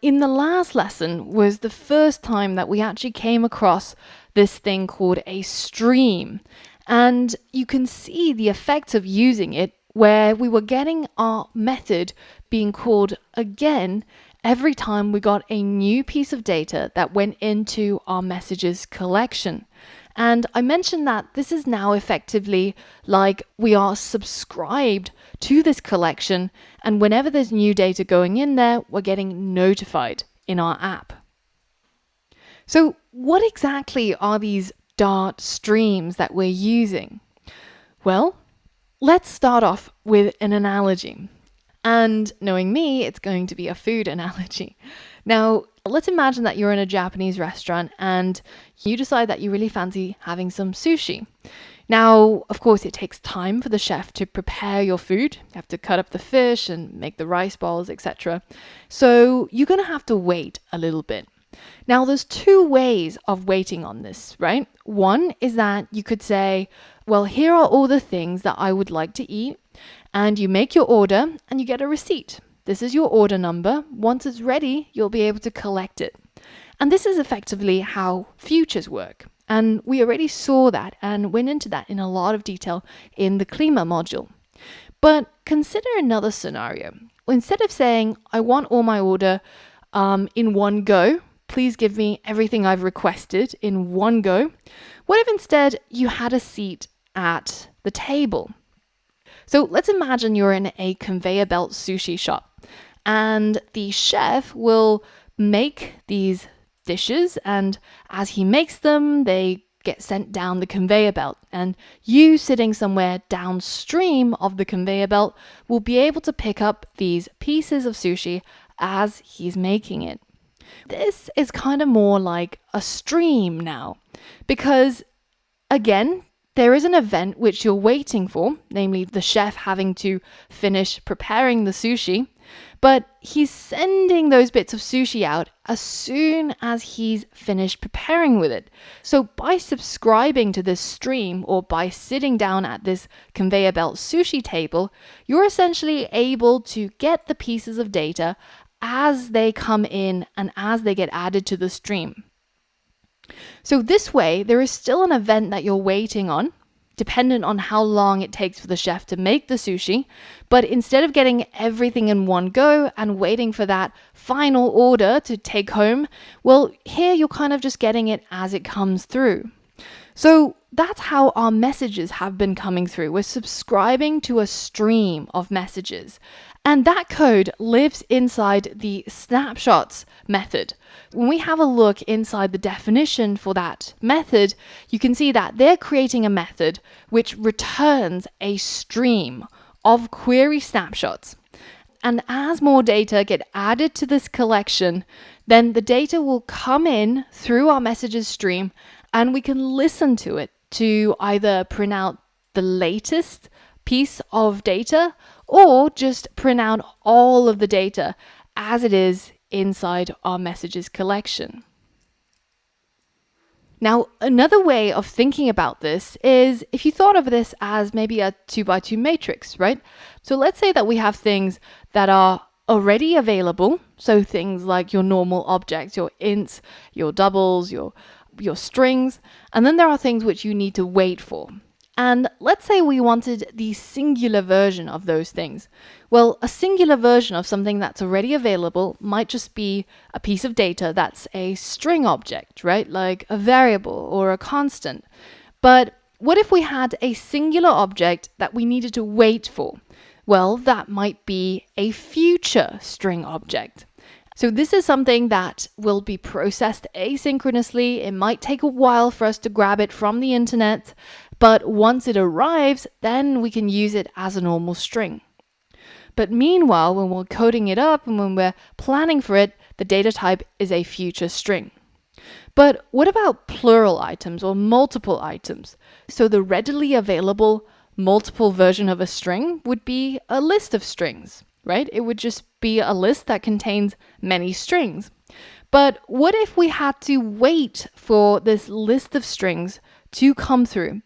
in the last lesson was the first time that we actually came across this thing called a stream. And you can see the effects of using it where we were getting our method being called again every time we got a new piece of data that went into our messages collection. And I mentioned that this is now effectively like we are subscribed to this collection, and whenever there's new data going in there, we're getting notified in our app. So what exactly are these Dart streams that we're using? Well, let's start off with an analogy. And knowing me, it's going to be a food analogy. Now, let's imagine that you're in a Japanese restaurant and you decide that you really fancy having some sushi. Now, of course, it takes time for the chef to prepare your food. You have to cut up the fish and make the rice balls, etc. So you're going to have to wait a little bit. Now, there's two ways of waiting on this, right? One is that you could say, well, here are all the things that I would like to eat, and you make your order and you get a receipt. This is your order number. Once it's ready, you'll be able to collect it. And this is effectively how futures work. And we already saw that and went into that in a lot of detail in the Klima module. But consider another scenario. Instead of saying, I want all my order in one go, please give me everything I've requested in one go. What if instead you had a seat at the table? So let's imagine you're in a conveyor belt sushi shop and the chef will make these dishes, and as he makes them, they get sent down the conveyor belt, and you sitting somewhere downstream of the conveyor belt will be able to pick up these pieces of sushi as he's making it. This is kind of more like a stream now, because again, there is an event which you're waiting for, namely the chef having to finish preparing the sushi, but he's sending those bits of sushi out as soon as he's finished preparing with it. So by subscribing to this stream or by sitting down at this conveyor belt sushi table, you're essentially able to get the pieces of data as they come in and as they get added to the stream. So this way, there is still an event that you're waiting on, dependent on how long it takes for the chef to make the sushi. But instead of getting everything in one go and waiting for that final order to take home, well, here you're kind of just getting it as it comes through. So that's how our messages have been coming through. We're subscribing to a stream of messages. And that code lives inside the snapshots method. When we have a look inside the definition for that method, you can see that they're creating a method which returns a stream of query snapshots. And as more data get added to this collection, then the data will come in through our messages stream and we can listen to it to either print out the latest piece of data or just print out all of the data as it is inside our messages collection. Now, another way of thinking about this is if you thought of this as maybe a 2x2 matrix, right? So let's say that we have things that are already available. So things like your normal objects, your ints, your doubles, your strings, and then there are things which you need to wait for. And let's say we wanted the singular version of those things. Well, a singular version of something that's already available might just be a piece of data that's a string object, right? Like a variable or a constant. But what if we had a singular object that we needed to wait for? Well, that might be a future string object. So this is something that will be processed asynchronously. It might take a while for us to grab it from the internet, but once it arrives, then we can use it as a normal string. But meanwhile, when we're coding it up and when we're planning for it, the data type is a future string. But what about plural items or multiple items? So the readily available multiple version of a string would be a list of strings, right? It would just be a list that contains many strings. But what if we had to wait for this list of strings to come through?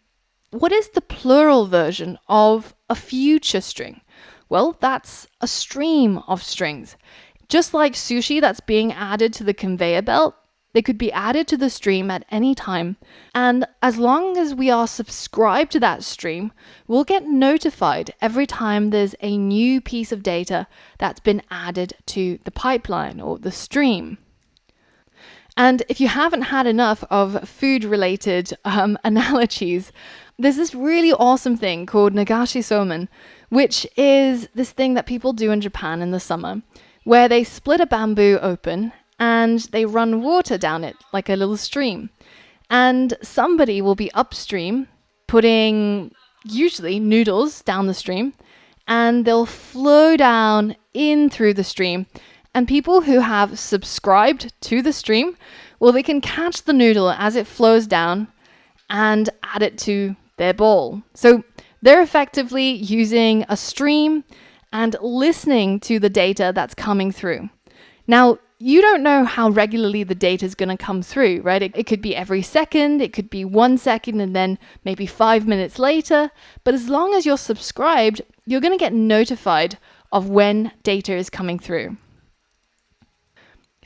What is the plural version of a future string? Well, that's a stream of strings. Just like sushi that's being added to the conveyor belt, they could be added to the stream at any time. And as long as we are subscribed to that stream, we'll get notified every time there's a new piece of data that's been added to the pipeline or the stream. And if you haven't had enough of food-related analogies, there's this really awesome thing called nagashi somen, which is this thing that people do in Japan in the summer, where they split a bamboo open and they run water down it like a little stream. And somebody will be upstream putting usually noodles down the stream, and they'll flow down in through the stream. And people who have subscribed to the stream, well, they can catch the noodle as it flows down and add it to their bowl. So they're effectively using a stream and listening to the data that's coming through. Now, you don't know how regularly the data is going to come through, right? It could be every second, it could be 1 second, and then maybe 5 minutes later. But as long as you're subscribed, you're going to get notified of when data is coming through.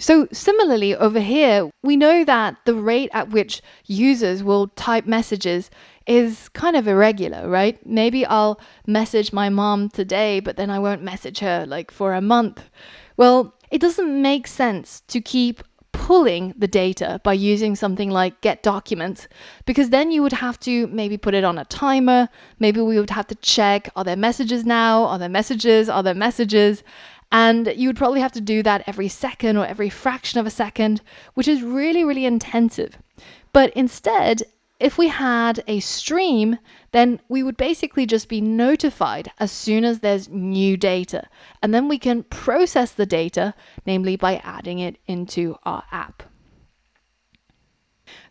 So similarly over here, we know that the rate at which users will type messages is kind of irregular, right? Maybe I'll message my mom today, but then I won't message her like for a month. Well, it doesn't make sense to keep pulling the data by using something like get documents, because then you would have to maybe put it on a timer. Maybe we would have to check, are there messages now? Are there messages? Are there messages? And you would probably have to do that every second or every fraction of a second, which is really, really intensive. But instead, if we had a stream, then we would basically just be notified as soon as there's new data. And then we can process the data, namely by adding it into our app.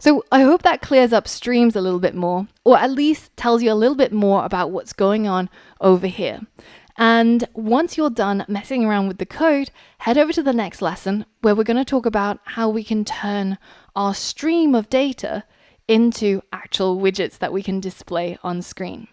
So I hope that clears up streams a little bit more, or at least tells you a little bit more about what's going on over here. And once you're done messing around with the code, head over to the next lesson where we're going to talk about how we can turn our stream of data into actual widgets that we can display on screen.